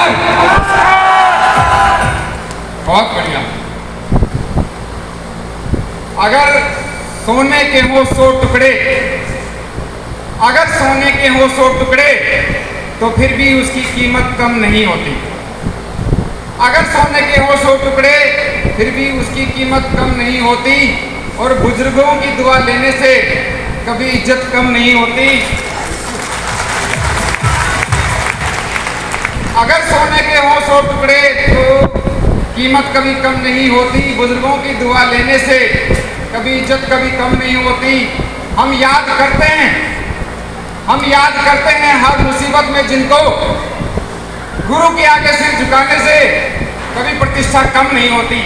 नमस्कार। बहुत बढ़िया। अगर सोने के हो 100 टुकड़े, अगर सोने के हो 100 टुकड़े तो फिर भी उसकी कीमत कम नहीं होती। अगर सोने के हो 100 टुकड़े फिर भी उसकी कीमत कम नहीं होती। और बुजुर्गों की दुआ लेने से कभी इज्जत कम नहीं होती। अगर सोने के हो 100 टुकड़े तो कीमत कभी कम नहीं होती। बुजुर्गों की दुआ लेने से कभी इज्जत कभी कम नहीं होती। हम याद करते हैं हर मुसीबत में जिनको गुरु के आगे सिर झुकाने से कभी प्रतिष्ठा कम नहीं होती।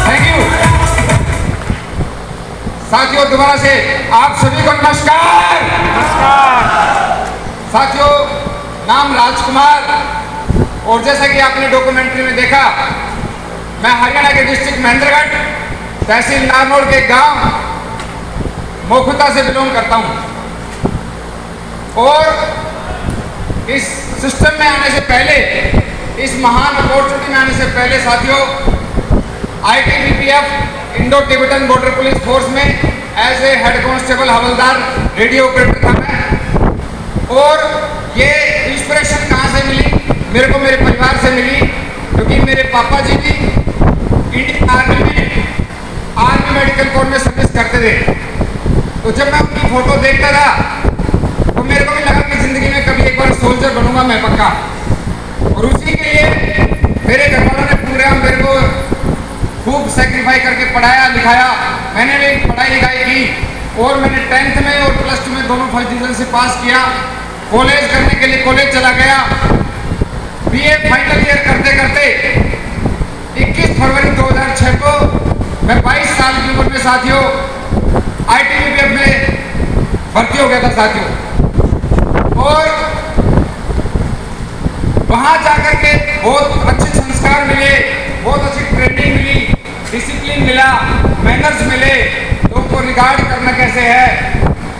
थैंक यू साथियों। दोबारा से आप सभी को नमस्कार। साथियों, नाम राजकुमार, और जैसा कि आपने डॉक्यूमेंट्री में देखा, मैं हरियाणा के डिस्ट्रिक्ट महेंद्रगढ़, तहसील नारनौल के गांव मोखुता से बिलोंग करता हूं। और इस सिस्टम में आने से पहले, इस महान अपॉर्चुनिटी में आने से पहले साथियों, ITBPF Indo Tibetan border police force में एज ए हेड कांस्टेबल हवलदार रेडियो ऑपरेटर था मैं। और ये इंस्पिरेशन कहाँ से मिली? मेरे को मेरे परिवार से मिली, क्योंकि मेरे पापा जी भी इंडियन आर्मी में आर्मी मेडिकल कोर में सर्विस करते थे। तो जब मैं उनकी फोटो देखता था तो मेरे को भी लगा कि जिंदगी में कभी एक बार सोल्जर बनूंगा मैं पक्का। और उसी के लिए मेरे घर वालों ने पूरे मेरे को खूब सेक्रीफाई करके पढ़ाया लिखाया। मैंने भी पढ़ाई लिखाई की और मैंने 10th में और +2 में दोनों फर्स्ट डिवीजन से पास किया। कॉलेज करने के लिए कॉलेज चला गया। BA फाइनल ईयर करते करते 21 फरवरी 2006 को मैं 22 साल की उम्र में साथियों ITBPF में भर्ती हो गया था साथियों। और वहां जाकर के बहुत अच्छे संस्कार मिले, बहुत अच्छी ट्रेनिंग मिली, डिसिप्लिन मिला, मैनर्स मिले, लोगों को रिगार्ड करना कैसे है,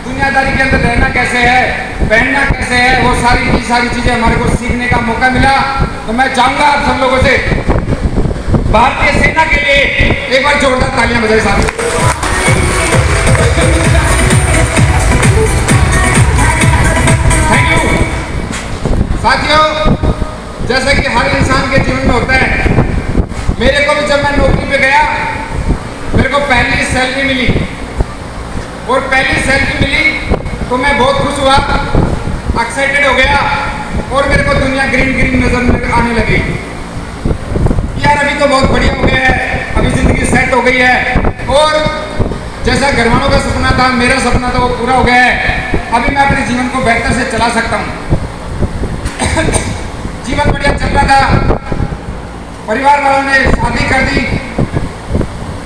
दुनियादारी के अंदर रहना कैसे है, पहनना कैसे है, वो सारी चीजें हमारे को सीखने का मौका मिला। तो मैं चाहूंगा आप सब लोगों से भारतीय सेना के लिए एक बार जोरदार तालियां बजाएं साथियों। थैंक यू साथियों। जैसा कि हर इंसान के जीवन में होता है, मेरे को भी जब मैं नौकरी पे गया मेरे को पहली सैलरी मिली। और पहली सैलरी मिली तो मैं बहुत खुश हुआ, एक्साइटेड हो गया और मेरे को दुनिया ग्रीन ग्रीन नजर आने लगी। यार अभी तो बहुत बढ़िया हो गया है, अभी जिंदगी सेट हो गई है। और जैसा घर वालों का सपना था, मेरा सपना था, वो पूरा हो गया है। अभी मैं अपने जीवन को बेहतर से चला सकता हूँ। जीवन बढ़िया चल रहा था। परिवार वालों ने शादी कर दी।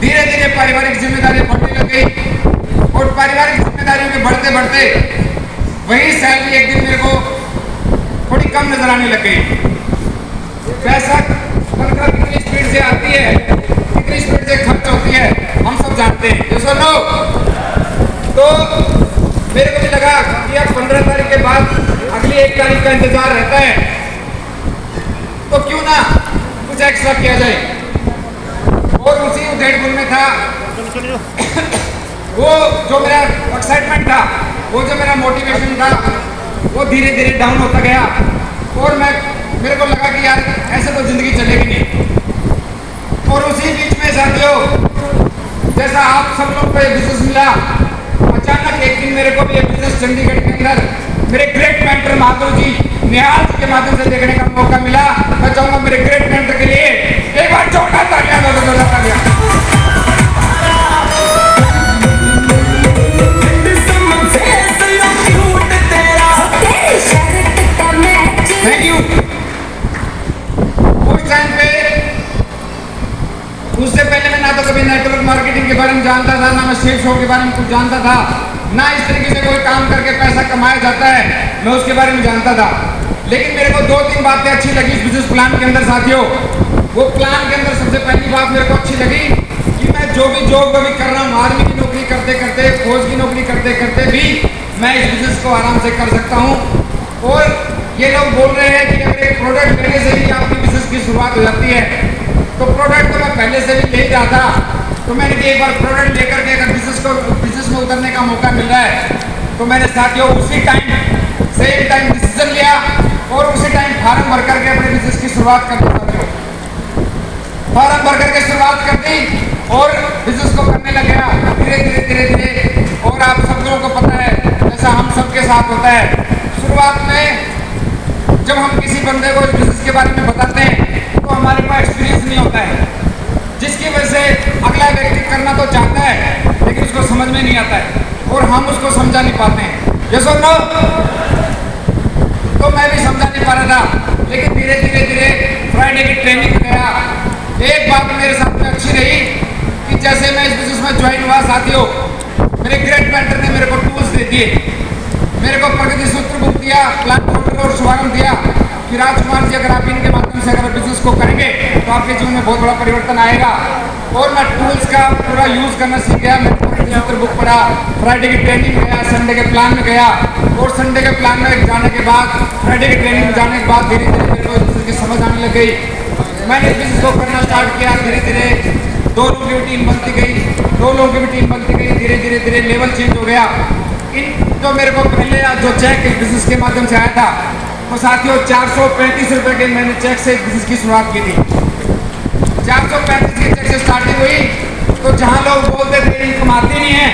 धीरे धीरे पारिवारिक जिम्मेदारियां बढ़ने लग गई और पारिवारिक जिम्मेदारियों के बढ़ते बढ़ते वही सैलरी एक दिन मेरे को थोड़ी कम नजर आने लग गई। पैसा तनख्वाह कितनी स्पीड से आती है, कितनी स्पीड से खर्च होती है, हम सब जानते हैं। ये सुनो, तो मेरे को भी लगा कि अब 15 तारीख के बाद अगली 1 तारीख का इंतजार रहता है, तो क्यों ना कुछ एक्स्ट्रा किया जाए। और उसी उधेड़-बुन में था वो जो मेरा एक्साइटमेंट था, वो जो मेरा मोटिवेशन था, वो धीरे धीरे डाउन होता गया। और मेरे को लगा कि यार ऐसे तो जिंदगी चलेगी नहीं। और उसी बीच में साथियों, जैसा आप सब लोग को ये बिजनेस मिला, अचानक एक दिन मेरे को भी ये बिजनेस चंडीगढ़ के अंदर मेरे ग्रेट मेंटर माधव जी निहाल जी के माध्यम से देखने का मौका मिला। मैं चाहूंगा मेरे ग्रेट मेंटर के लिए एक बार जोरदार तालियां दो। Thank you. उस टाइम पे, उससे पहले मैं ना तो कभी नेटवर्क मार्केटिंग के बारे में जानता था, ना मैं सेल्स शो के बारे में कुछ जानता था, ना इस तरीके से कोई काम करके पैसा कमाया जाता है मैं उसके बारे में जानता था। लेकिन मेरे को 2-3 बातें अच्छी लगी इस बिजनेस प्लान के अंदर साथियों। वो प्लान के अंदर सबसे पहली बात मेरे को अच्छी लगी कि मैं जो भी जॉब अभी कर रहा हूँ, आर्मी की नौकरी करते करते, फौज की नौकरी करते करते भी मैं इस बिजनेस को आराम से कर सकता हूँ। और ये लोग बोल रहे हैं कि अगर एक प्रोडक्ट लेने से ही आपकी बिजनेस की शुरुआत हो जाती है, तो प्रोडक्ट तो मैं पहले से भी ले ही रहा था। तो मैंने कि एक बार प्रोडक्ट लेकर के अगर बिजनेस में उतरने का मौका मिल रहा है, तो मैंने साथियों उसी टाइम सेम टाइम डिसीजन लिया और उसी टाइम फार्म भर करके अपने बिजनेस की शुरुआत कर दी साथियों। फार्म भर करके शुरुआत कर दी और बिजनेस को करने लग गया धीरे धीरे धीरे धीरे। और आप सब लोगों को पता है, जैसा हम सबके साथ होता है, शुरुआत में जब हम किसी बंदे को इस बिजनेस के बारे में बताते हैं तो हमारे पास एक्सपीरियंस नहीं होता है, जिसकी वजह से अगला व्यक्ति करना तो चाहता है लेकिन उसको समझ में नहीं आता है और हम उसको समझा नहीं पाते हैं। यस और नो? तो मैं भी समझा नहीं पा रहा था, लेकिन धीरे धीरे धीरे फ्राइडे की ट्रेनिंग में गया। एक बात मेरे साथ में अच्छी रही कि जैसे मैं इस बिजनेस में ज्वाइन हुआ साथियों, मेरे ग्रेट मेंटर ने मेरे को टूल्स दे दिए, मेरे को प्रगति सूत्र बुक दिया, प्लान और शुभारंभ दिया कि राजकुमार जी अगर आप इनके माध्यम से अगर बिजनेस को करेंगे तो आपके जीवन में बहुत बड़ा परिवर्तन आएगा। और मैं टूल्स का पूरा यूज करना सीख गया। मैं प्रगति सूत्र बुक पढ़ा, फ्राइडे की ट्रेनिंग में गया, संडे के प्लान में गया और संडे के प्लान में जाने के बाद, फ्राइडे की ट्रेनिंग में जाने के बाद धीरे धीरे मेरे को बिजनेस की समझ आने लग गई। मैंने इस बिजनेस को करना स्टार्ट किया। धीरे धीरे 2 लोगों की टीम बनती गई, 2 लोगों की टीम बनती गई, धीरे धीरे धीरे लेवल चेंज हो गया। इन जो मेरे को पहले जो चेक इस बिजनेस के माध्यम से आया था, तो साथियों 435 रुपए के मैंने चेक से बिजनेस की शुरुआत की थी। 435 के चेक से स्टार्टिंग हुई, तो जहां लोग बोलते थे कमाते नहीं है,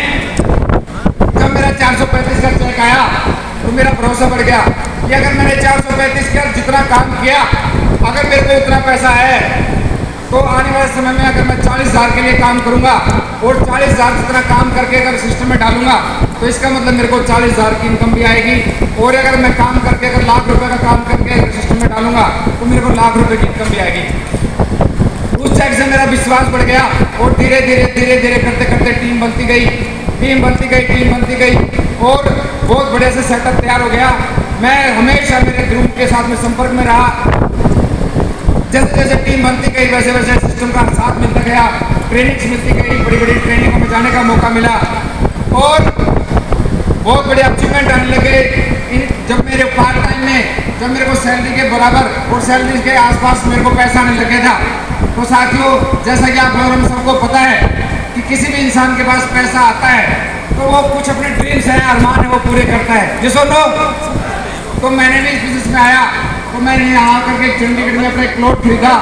जब मेरा 435 का चेक आया तो मेरा भरोसा बढ़ गया कि अगर मैंने 435 का जितना काम किया, अगर मेरे को उतना पैसा है, तो आने वाले समय में अगर मैं 40,000 के लिए काम करूंगा और 40,000 जितना काम करके अगर सिस्टम में डालूंगा, तो इसका मतलब मेरे को 40,000 की इनकम भी आएगी। और अगर मैं काम करके अगर लाख रुपए का काम करके अगर सिस्टम में डालूंगा, तो मेरे को लाख रुपए की इनकम भी आएगी। उस चेक से मेरा विश्वास बढ़ गया और धीरे धीरे धीरे धीरे करते करते टीम बनती गई, टीम बनती गई, टीम बनती गई और बहुत बढ़िया से सेटअप तैयार हो गया। मैं हमेशा मेरे ग्रुप के साथ में संपर्क में रहा। जैसे जैसे टीम बनती गई वैसे वैसे सिस्टम का साथ मिलता गया, ट्रेनिंग्स मिलती गई, बड़ी बड़ी ट्रेनिंगों में जाने का मौका मिला और बहुत बड़े अचीवमेंट आने लगे। जब मेरे पार्ट टाइम में जब मेरे को सैलरी के बराबर और सैलरी के आसपास मेरे को पैसा आने लगे था, तो साथियों जैसा कि आप लोगों को सबको पता है कि किसी भी इंसान के पास पैसा आता है तो वो कुछ अपने ड्रीम्स हैं, अरमान है, वो पूरे करता है। जिसो नो, तो मैंने भी इस बिजनेस में आया, तो मैंने यहाँ आकर के चंडीगढ़ में अपना एक प्लॉट खरीदा।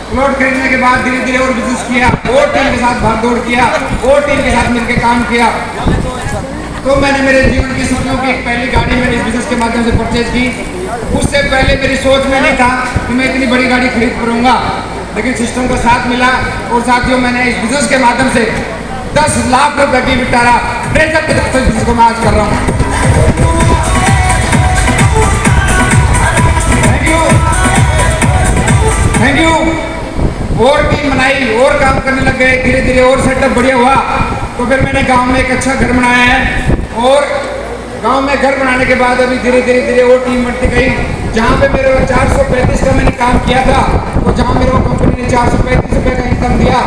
प्लॉट खरीदने के बाद धीरे धीरे और बिजनेस किया और टीम के साथ भाग दौड़ किया और टीम के साथ मिलकर काम किया। तो मैंने मेरे जीवन की सपनों की एक पहली गाड़ी मैंने इस बिजनेस के माध्यम से परचेज की। उससे पहले मेरी सोच में नहीं था कि मैं इतनी बड़ी गाड़ी खरीद पाऊंगा, लेकिन सिस्टम का साथ मिला और साथियों मैंने इस बिजनेस के माध्यम से 10 लाख रुपए की विटारा ट्रेजर के बिजनेस को मैं आज कर रहा हूँ। Thank you. और टीम बनाई और काम करने लग गए, धीरे धीरे और सेटअप बढ़िया हुआ। तो फिर मैंने गांव में एक अच्छा घर बनाया है और गांव में घर बनाने के बाद अभी धीरे धीरे धीरे और टीम बढ़ती गई। जहां पे मेरे को 435 का मैंने काम किया था, तो जहां मेरे को कंपनी ने 435 रुपये का इनकम दिया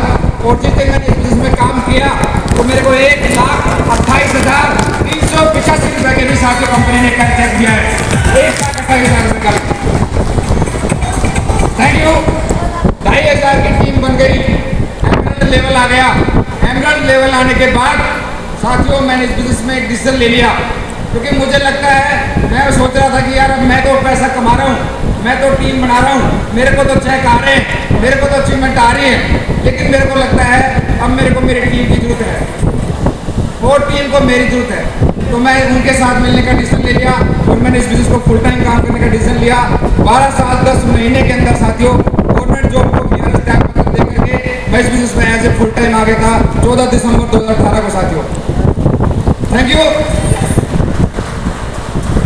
और जिस दिन मैंने इस बिजनेस में काम किया तो मेरे को 1,28,385 रुपये के भी साथ कंपनी ने चेक दिया है। 1,28,000 रुपये का। Thank you. 2,500 की टीम बन गई, एमरल्ड लेवल आ गया। एमरल्ड लेवल आने के बाद साथियों मैंने इस बिजनेस में एक डिसीजन ले लिया, क्योंकि मुझे लगता है, मैं सोच रहा था कि यार अब मैं तो पैसा कमा रहा हूँ, मैं तो टीम बना रहा हूँ, मेरे को तो चेक आ रहे हैं, मेरे को तो अचीवमेंट आ रही है, लेकिन मेरे को लगता है अब मेरे को मेरी टीम की जरूरत है और टीम को मेरी जरूरत है। तो मैं उनके साथ मिलने का डिसीजन ले लिया और मैंने इस बिजनेस को फुल टाइम काम करने का डिसीजन लिया। 12 साल 10 महीने के अंदर साथियों गवर्नमेंट जॉब को दे करके मैं इस बिजनेस में एज ए फुल टाइम आ गया था 14 दिसंबर 2018 को साथियों। Thank you.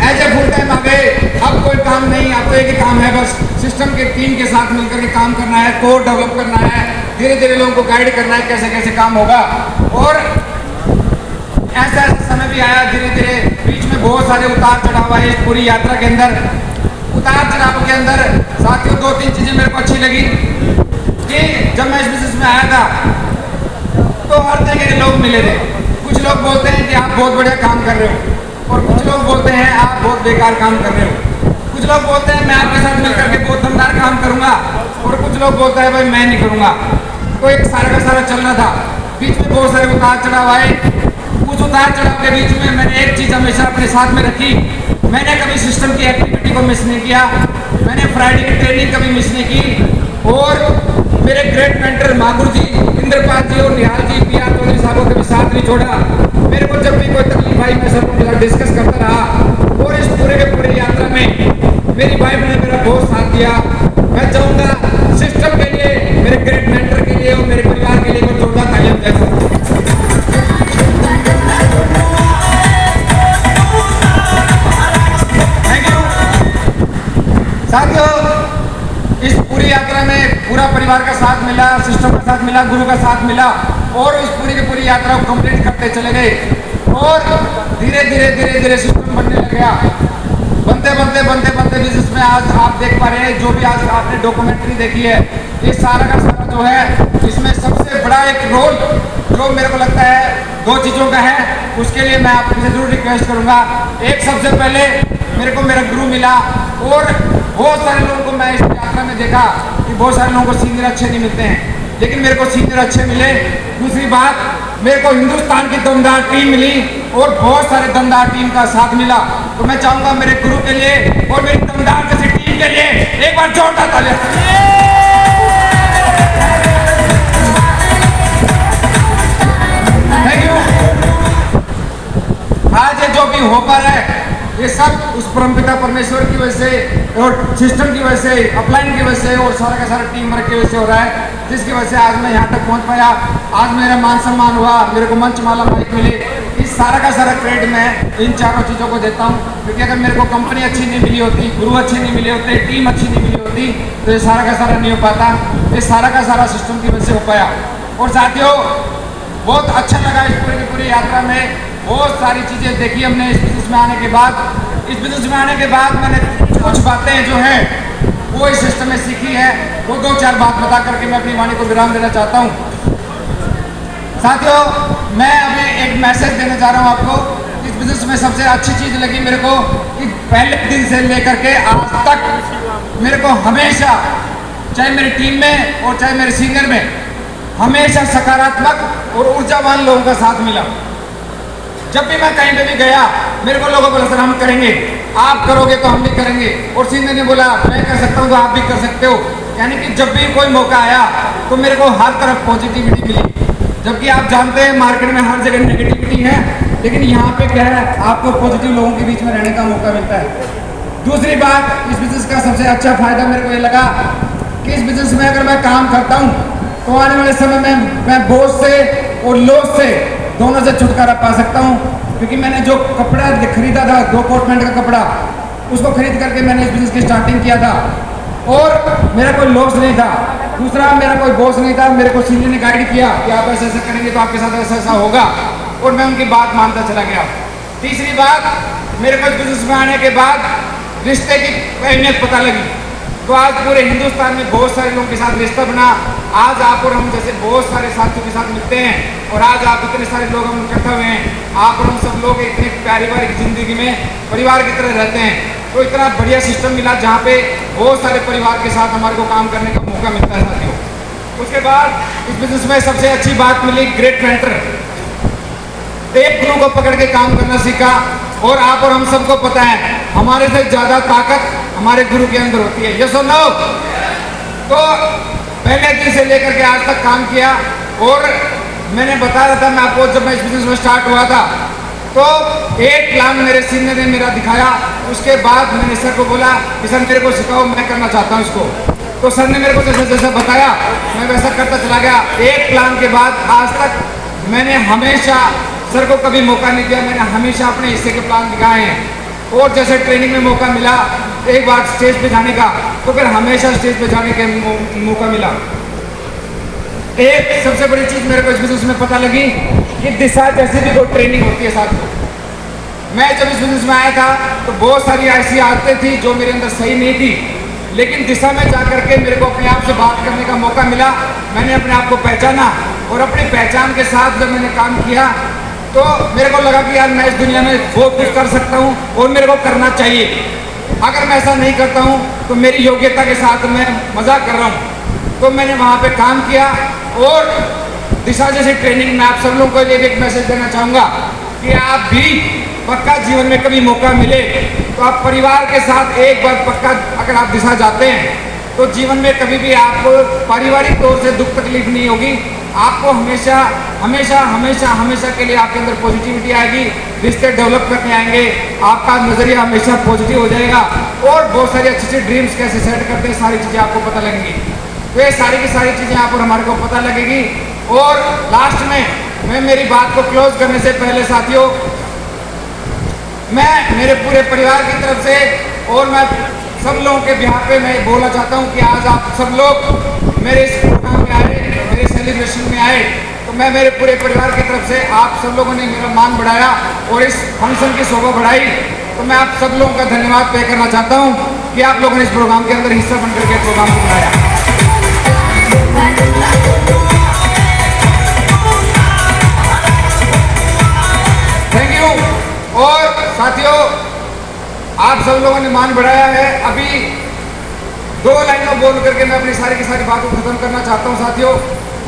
As a full time आ गए। अब कोई काम नहीं, अब तो एक ही काम है, बस सिस्टम के टीम के साथ मिलकर के काम करना है, कोर डेवलप करना है, धीरे धीरे लोगों को गाइड करना है कैसे कैसे काम होगा। और ऐसा समय भी आया धीरे धीरे, बीच में बहुत सारे उतार चढ़ाव आए इस पूरी यात्रा के अंदर। उतार चढ़ाव के अंदर साथियों 2-3 चीजें मेरे को अच्छी लगी कि जब मैं इस बिजनेस में आया था तो हर जगह के लोग मिले थे। कुछ लोग बोलते हैं कि आप बहुत बढ़िया काम कर रहे हो, और कुछ लोग बोलते हैं आप बहुत बेकार काम कर रहे हो। कुछ लोग बोलते हैं मैं आपके साथ मिलकर के बहुत दमदार काम करूंगा, और कुछ लोग बोलते हैं भाई मैं नहीं करूंगा। तो एक सारा का सारा चलना था। बीच में बहुत सारे उतार चढ़ाव आए। उस उतार चढ़ाव के बीच में मैंने एक चीज़ हमेशा अपने साथ में रखी, मैंने कभी सिस्टम की एक्टिविटी को मिस नहीं किया, मैंने फ्राइडे की ट्रेनिंग कभी मिस नहीं की। और मेरे ग्रेट मेंटर मागुर जी, इंद्रपाल जी और निहाल जी, पी आर चौधरी साहब को कभी साथ नहीं छोड़ा। मेरे को जब भी कोई तकलीफ आई मैं सबको मेरा डिस्कस करता रहा, और इस पूरे के पूरे यात्रा में मेरी वाइफ ने मेरा बहुत साथ दिया। मैं चाहूँगा सिस्टम के लिए, मेरे ग्रेट मेंटर के लिए और मेरे परिवार के लिए मैं जोरदार तालियां दे सकूँ। थैंक यू साथियों। इस पूरी यात्रा में पूरा परिवार का साथ मिला, सिस्टम का साथ मिला, गुरु का साथ मिला, और उस पूरी की पूरी यात्रा को कंप्लीट करते चले गए। और धीरे धीरे धीरे धीरे सिस्टम बनने लग गया। बनते बिजनेस में आज आप देख पा रहे हैं, जो भी आज आपने डॉक्यूमेंट्री देखी है, ये सारा का सारा जो है, इसमें सबसे बड़ा एक रोल जो मेरे को लगता है दो चीज़ों का है, उसके लिए मैं आपसे जरूर रिक्वेस्ट करूंगा। एक, सबसे पहले मेरे को मेरा गुरु मिला, और बहुत सारे लोगों को मैं इस यात्रा में देखा कि बहुत सारे लोगों को सीनियर अच्छे नहीं मिलते हैं, लेकिन मेरे को सीनियर अच्छे मिले। दूसरी बात, मेरे को हिंदुस्तान की दमदार टीम मिली, और बहुत सारे दमदार टीम का साथ मिला। तो मैं चाहूंगा मेरे गुरु के लिए और मेरी दमदार जैसी टीम के लिए एक बार जोरदार तालियां। Thank you. आज ये जो भी हो पा रहा है, ये सब उस परमपिता परमेश्वर की वजह से और सिस्टम की वजह से, अपलाइन की वजह से, और सारा का सारा टीम वर्क की वजह से हो रहा है, जिसकी वजह से आज मैं यहाँ तक पहुँच पाया। आज मेरा मान सम्मान हुआ, मेरे को मंच माला माइक मिली। इस सारा का सारा क्रेडिट मैं इन चारों चीज़ों को देता हूँ, क्योंकि अगर मेरे को कंपनी अच्छी नहीं मिली होती, गुरु अच्छे नहीं मिले होते, टीम अच्छी नहीं मिली होती, तो ये सारा का सारा नहीं हो पाता। ये सारा का सारा सिस्टम की वजह से हो पाया। और साथियों, बहुत अच्छा लगा इस पूरी की पूरी यात्रा में। बहुत सारी चीज़ें देखी हमने इस बिजनेस में आने के बाद। इस बिजनेस में आने के बाद मैंने कुछ बातें जो है वो इस सिस्टम में सीखी है, वो दो चार बात बता करके मैं अपनी वाणी को विराम देना चाहता हूँ। साथियों, मैं अभी एक मैसेज देना चाह रहा हूँ आपको। इस बिजनेस में सबसे अच्छी चीज़ लगी मेरे को कि पहले दिन से लेकर के आज तक मेरे को हमेशा, चाहे मेरी टीम में और चाहे मेरे सीनियर में, हमेशा सकारात्मक और ऊर्जावान लोगों का साथ मिला। जब भी मैं कहीं पे भी गया, मेरे को लोगों बोला सर हम करेंगे, आप करोगे तो हम भी करेंगे, और सीनियर ने बोला मैं कर सकता हूँ तो आप भी कर सकते हो। यानी कि जब भी कोई मौका आया तो मेरे को हर तरफ पॉजिटिविटी मिली। जबकि आप जानते हैं मार्केट में हर जगह नेगेटिविटी है, लेकिन यहाँ पे क्या है, आपको पॉजिटिव लोगों के बीच में रहने का मौका मिलता है। दूसरी बात, इस बिजनेस का सबसे अच्छा फायदा मेरे को ये लगा कि इस बिजनेस में अगर मैं काम करता हूँ तो आने वाले समय में मैं बोझ से और लॉस से दोनों से छुटकारा पा सकता हूँ। क्योंकि मैंने जो कपड़ा खरीदा था, 2 कोट पैंट का कपड़ा, उसको खरीद करके मैंने इस बिजनेस की स्टार्टिंग किया था, और मेरा कोई लॉस नहीं था। दूसरा, मेरा कोई बॉस नहीं था, मेरे को सीनियर ने गाइड किया कि आप ऐसे ऐसे करेंगे तो आपके साथ ऐसा ऐसा होगा, और मैं उनकी बात मानता चला गया। तीसरी बात, मेरे को इस बिजनेस में आने के बाद रिश्ते की अहमियत पता लगी। तो आज पूरे हिंदुस्तान में बहुत सारे लोगों के साथ रिश्ता बना। आज आप और हम जैसे बहुत सारे साथियों के साथ मिलते हैं, और आज आप इतने सारे लोग हम इकट्ठा हुए हैं। आप और हम सब लोग इतने पारिवारिक जिंदगी में परिवार की तरह रहते हैं। तो इतना बढ़िया सिस्टम मिला जहाँ पे बहुत सारे परिवार के साथ हमारे को काम करने का मौका मिलता है साथियों। उसके बाद इस बिजनेस में सबसे अच्छी बात मिली, ग्रेट मेंटर। एक गुरु को पकड़ के काम करना सीखा, और आप और हम सबको पता है हमारे से ज़्यादा ताकत हमारे गुरु के अंदर होती है। ये सुन लो। तो पहले दिन से लेकर के आज तक काम किया, और मैंने बता रहा था मैं आपको, जब मैं इस बिजनेस में स्टार्ट हुआ था तो एक प्लान मेरे सीनियर ने मेरा दिखाया। उसके बाद मैंने सर को बोला कि सर मेरे को सिखाओ, मैं करना चाहता हूँ इसको। तो सर ने मेरे को जैसा जैसा बताया मैं वैसा करता चला गया। एक प्लान के बाद आज तक मैंने हमेशा सर को कभी मौका नहीं दिया, मैंने हमेशा अपने हिस्से के प्लान दिखाए हैं। और जैसे ट्रेनिंग में मौका मिला एक बार स्टेज पे जाने का, तो फिर हमेशा स्टेज पे जाने का मौका मिला। एक सबसे बड़ी चीज़ मेरे को इस बिजनेस में पता लगी कि दिशा जैसी भी कोई ट्रेनिंग होती है साथियों। मैं जब इस बिजनेस में आया था तो बहुत सारी ऐसी आदतें थी जो मेरे अंदर सही नहीं थी, लेकिन दिशा में जा करके मेरे को अपने आप से बात करने का मौका मिला। मैंने अपने आप को पहचाना और अपनी पहचान के साथ जब मैंने काम किया तो मेरे को लगा कि यार मैं इस दुनिया में बहुत कुछ कर सकता हूँ और मेरे को करना चाहिए। अगर मैं ऐसा नहीं करता हूँ तो मेरी योग्यता के साथ मैं मजाक कर रहा हूँ। तो मैंने वहाँ पे काम किया और दिशा जैसी ट्रेनिंग में आप सब लोगों को एक मैसेज देना चाहूँगा कि आप भी पक्का जीवन में कभी मौका मिले तो आप परिवार के साथ एक बार पक्का अगर आप दिशा जाते हैं तो जीवन में कभी भी आपको पारिवारिक तौर से दुख तकलीफ नहीं होगी। आपको हमेशा हमेशा हमेशा हमेशा के लिए आपके अंदर पॉजिटिविटी आएगी, रिश्ते डेवलप करने आएंगे, आपका नज़रिया हमेशा पॉजिटिव हो जाएगा और बहुत सारी अच्छी अच्छी ड्रीम्स कैसे सेट करते हैं सारी चीज़ें आपको पता लगेंगी। तो ये सारी की सारी चीज़ें यहाँ पर हमारे को पता लगेगी। और लास्ट में मैं मेरी बात को क्लोज करने से पहले साथियों, मैं मेरे पूरे परिवार की तरफ से और मैं सब लोगों के बिहार पे मैं बोलना चाहता हूँ कि आज आप सब लोग मेरे इस प्रोग्राम में आए, मेरे सेलिब्रेशन में आए, तो मैं मेरे पूरे परिवार की तरफ से आप सब लोगों ने मेरा मान बढ़ाया और इस फंक्शन की शोभा बढ़ाई, तो मैं आप सब लोगों का धन्यवाद पे करना चाहता हूँ कि आप लोगों ने इस प्रोग्राम के अंदर हिस्सा बनकर के प्रोग्राम को बनाया। Thank you. और साथियों, आप सब लोगों ने मान बढ़ाया है। अभी 2 लाइनों बोल करके मैं अपनी सारी की सारी बातों को खत्म करना चाहता हूँ साथियों।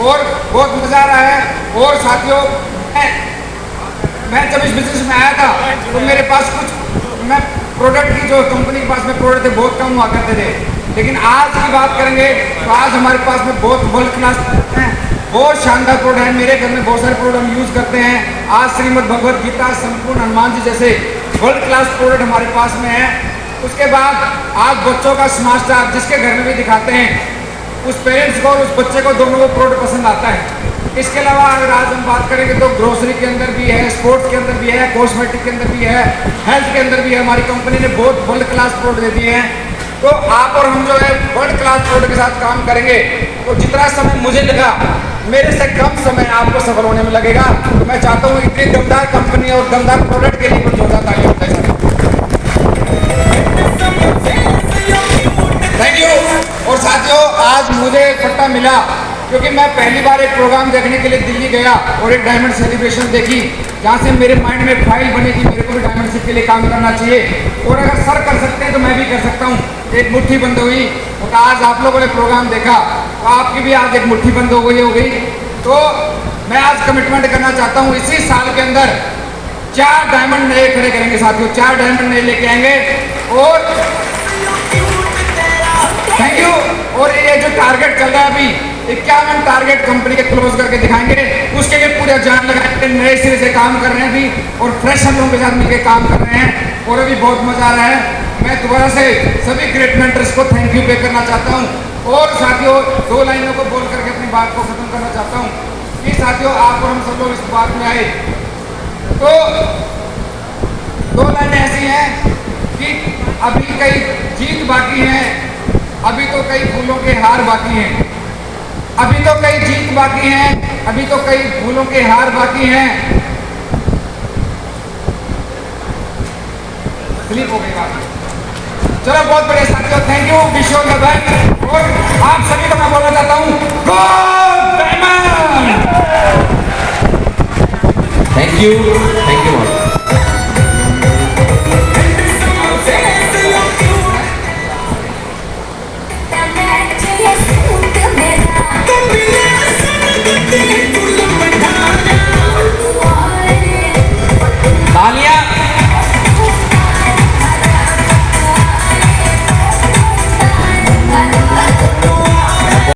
और बहुत मजा आ रहा है। और साथियों, मैं जब इस बिजनेस में आया था तो मेरे पास मैं प्रोडक्ट की जो कंपनी के पास में प्रोडक्ट थे बहुत कम हुआ करते थे, लेकिन आज की बात करेंगे तो आज हमारे पास में बहुत वर्ल्ड क्लास हैं, बहुत शानदार प्रोडक्ट है। मेरे घर में बहुत सारे प्रोडक्ट हम यूज़ करते हैं। आज श्रीमद् भगवत गीता, संपूर्ण हनुमान जी जैसे वर्ल्ड क्लास प्रोडक्ट हमारे पास में है। उसके बाद आज बच्चों का स्मार्ट स्टार जिसके घर में भी दिखाते हैं, उस पेरेंट्स को और उस बच्चे को दोनों को प्रोडक्ट पसंद आता है। इसके अलावा अगर आज हम बात करेंगे तो ग्रोसरी के अंदर भी है, स्पोर्ट्स के अंदर भी है, कॉस्मेटिक के अंदर भी है, हेल्थ के अंदर भी है। हमारी कंपनी ने बहुत वर्ल्ड क्लास प्रोडक्ट दे दिए हैं। तो आप और हम जो है वर्ल्ड क्लास प्रोडक्ट के साथ काम करेंगे तो जितना समय मुझे लगा, मेरे से कम समय आपको सफल होने में लगेगा। तो मैं चाहता हूँ इतनी दमदार कंपनी और दमदार प्रोडक्ट के लिए कुछ जोरदार तालियां होता है। Thank you. और साथियों, आज मुझे पट्टा मिला क्योंकि मैं पहली बार एक प्रोग्राम देखने के लिए दिल्ली गया और एक डायमंड सेलिब्रेशन देखी, जहाँ से मेरे माइंड में फाइल बनी कि मेरे को भी डायमंड शिप के लिए काम करना चाहिए और अगर सर कर सकते हैं तो मैं भी कर सकता हूँ। एक मुट्ठी बंद हुई तो आज आप लोगों ने प्रोग्राम देखा तो आपकी भी आज एक मुट्ठी बंद हो गई। तो मैं आज कमिटमेंट करना चाहता हूँ, इसी साल के अंदर 4 डायमंड नए खड़े करेंगे साथियों, 4 डायमंड नए लेके आएंगे। और थैंक यू। और ये जो टारगेट चल रहा है अभी 51 टारगेट कंपनी के क्लोज करके दिखाएंगे, उसके लिए पूरा जान लगाएंगे। नए सिरे से काम कर रहे हैं अभी और फ्रेश हम लोगों के साथ मिलकर काम कर रहे हैं और अभी बहुत मजा आ रहा है। मैं दोबारा से सभी ग्रेट मेंटर्स को थैंक यू पे करना चाहता हूँ। और साथियों, 2 लाइनों को बोल करके अपनी बात को खत्म करना चाहता हूँ कि साथियों, आप और हम सब लोग इस बात में आए तो 2 लाइनें ऐसी हैं कि अभी कई जीत बाकी है, अभी तो कई फूलों के हार बाकी हैं, अभी तो कई जीत बाकी हैं, अभी तो कई फूलों के हार बाकी हैं। स्लिप हो गई बात। चलो बहुत बढ़िया साथियों, thank you, wish you all the best. और आप सभी को मैं बोलना चाहता हूँ गो डायमंड। Thank you.